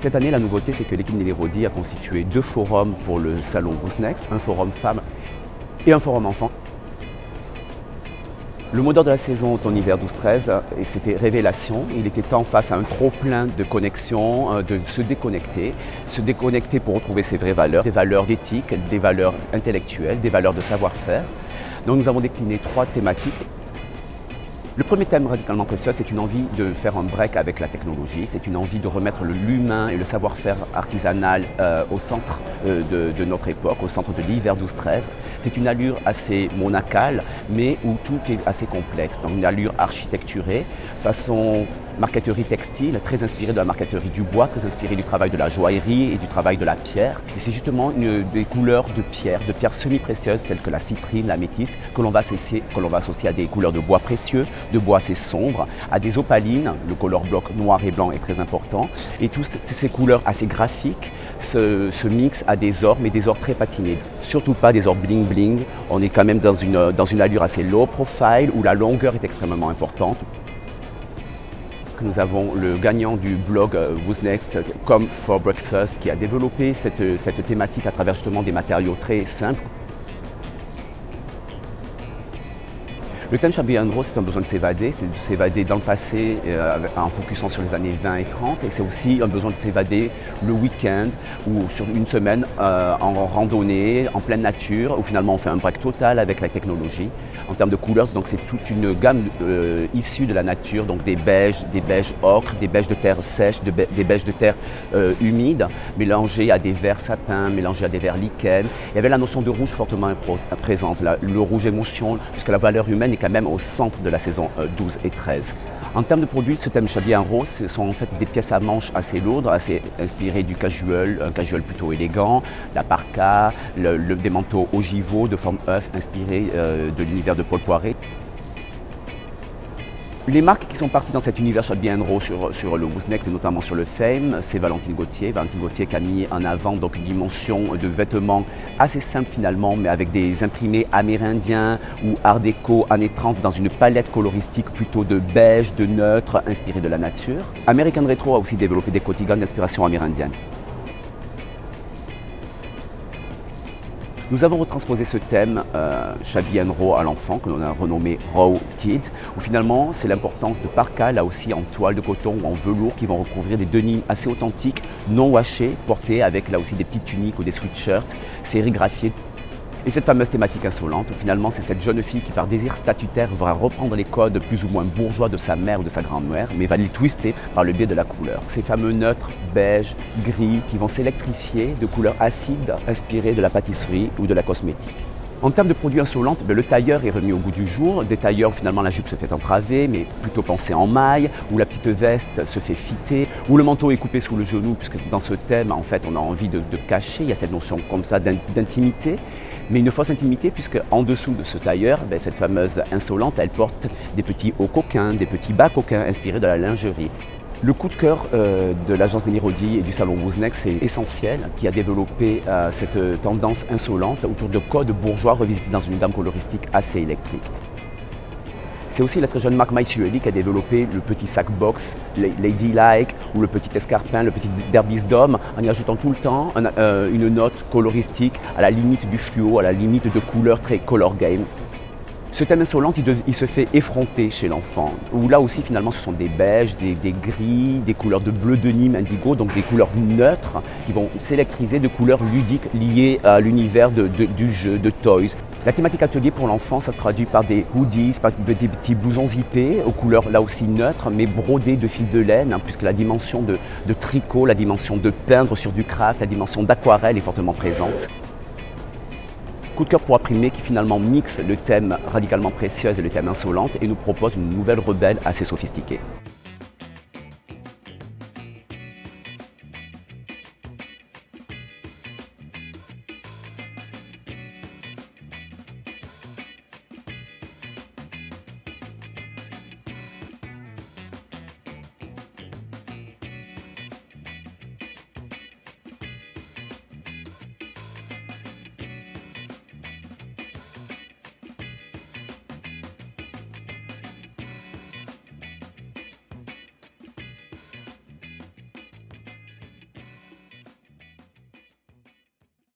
Cette année, la nouveauté, c'est que l'équipe Nelly Rodi a constitué 2 forums pour le salon Who's Next, un forum femmes et un forum enfants. Le mot d'ordre de la saison automne-hiver 12-13, c'était révélation. Il était temps face à un trop-plein de connexions, de se déconnecter pour retrouver ses vraies valeurs, des valeurs d'éthique, des valeurs intellectuelles, des valeurs de savoir-faire. Donc nous avons décliné 3 thématiques. Le premier thème radicalement précieux, c'est une envie de faire un break avec la technologie, c'est une envie de remettre l'humain et le savoir-faire artisanal au centre de notre époque, au centre de l'hiver 12-13. C'est une allure assez monacale, mais où tout est assez complexe, donc une allure architecturée, façon marqueterie textile, très inspirée de la marqueterie du bois, très inspirée du travail de la joaillerie et du travail de la pierre. Et c'est justement des couleurs de pierre semi-précieuses telles que la citrine, l'améthyste, que l'on va associer à des couleurs de bois précieux, de bois assez sombres, à des opalines, le color block noir et blanc est très important, et toutes ces couleurs assez graphiques se mixent à des ors, mais des ors très patinés. Surtout pas des ors bling bling, on est quand même dans une allure assez low profile, où la longueur est extrêmement importante. Nous avons le gagnant du blog Who's Next, Come for Breakfast, qui a développé cette thématique à travers justement des matériaux très simples. Le thème Shabby and Rose, c'est un besoin de s'évader, c'est de s'évader dans le passé en focusant sur les années 20 et 30, et c'est aussi un besoin de s'évader le week-end ou sur une semaine en randonnée, en pleine nature, où finalement on fait un break total avec la technologie. En termes de couleurs, donc c'est toute une gamme issue de la nature, donc des beiges ocre, des beiges de terre sèche, des beiges de terre humides, mélangés à des verts sapins, mélangés à des verts lichen. Il y avait la notion de rouge fortement présente, le rouge émotion, puisque la valeur humaine est quand même au centre de la saison 12 et 13. En termes de produits, ce thème Shabby and Rose, ce sont en fait des pièces à manches assez lourdes, assez inspirées du casual, un casual plutôt élégant, la parka, des manteaux ogivaux de forme œuf inspirés de l'univers de Paul Poiret. Les marques qui sont parties dans cet univers Shabby and Rose sur le Who's Next et notamment sur le Fame, c'est Valentine Gauthier. Valentine Gauthier qui a mis en avant donc une dimension de vêtements assez simple finalement, mais avec des imprimés amérindiens ou art déco années 30 dans une palette coloristique plutôt de beige, de neutre, inspirée de la nature. American Retro a aussi développé des cotigans d'inspiration amérindienne. Nous avons retransposé ce thème Shabby and Raw à l'enfant, que l'on a renommé Raw Kid, où finalement c'est l'importance de parkas, là aussi en toile de coton ou en velours, qui vont recouvrir des denims assez authentiques, non washés, portés avec là aussi des petites tuniques ou des sweatshirts sérigraphiés. Et cette fameuse thématique insolente, où finalement c'est cette jeune fille qui par désir statutaire va reprendre les codes plus ou moins bourgeois de sa mère ou de sa grand-mère, mais va les twister par le biais de la couleur. Ces fameux neutres beige, gris, qui vont s'électrifier de couleurs acides inspirées de la pâtisserie ou de la cosmétique. En termes de produits insolents, le tailleur est remis au goût du jour. Des tailleurs, finalement, la jupe se fait entraver, mais plutôt pensée en maille, où la petite veste se fait fitter, où le manteau est coupé sous le genou, puisque dans ce thème, en fait, on a envie de cacher. Il y a cette notion comme ça d'intimité, mais une fausse intimité, puisque en dessous de ce tailleur, cette fameuse insolente, elle porte des petits hauts coquins, des petits bas coquins inspirés de la lingerie. Le coup de cœur de l'agence Nelly Rodi et du salon Who's Next, c'est Essentiel, qui a développé cette tendance insolente autour de codes bourgeois revisités dans une gamme coloristique assez électrique. C'est aussi la très jeune marque My Jewelry qui a développé le petit sac box Ladylike ou le petit escarpin, le petit derbis d'homme, en y ajoutant tout le temps une note coloristique à la limite du fluo, à la limite de couleurs très color game. Ce thème insolent, il se fait effronter chez l'enfant, où là aussi finalement ce sont des beiges, des gris, des couleurs de bleu de Nîmes indigo, donc des couleurs neutres qui vont s'électriser de couleurs ludiques liées à l'univers du jeu, de toys. La thématique atelier pour l'enfant, ça se traduit par des hoodies, par des petits blousons zippés aux couleurs là aussi neutres, mais brodés de fil de laine, puisque la dimension de tricot, la dimension de peindre sur du craft, la dimension d'aquarelle est fortement présente. Coup de cœur pour Imprimé qui finalement mixe le thème radicalement précieuse et le thème insolente et nous propose une nouvelle rebelle assez sophistiquée.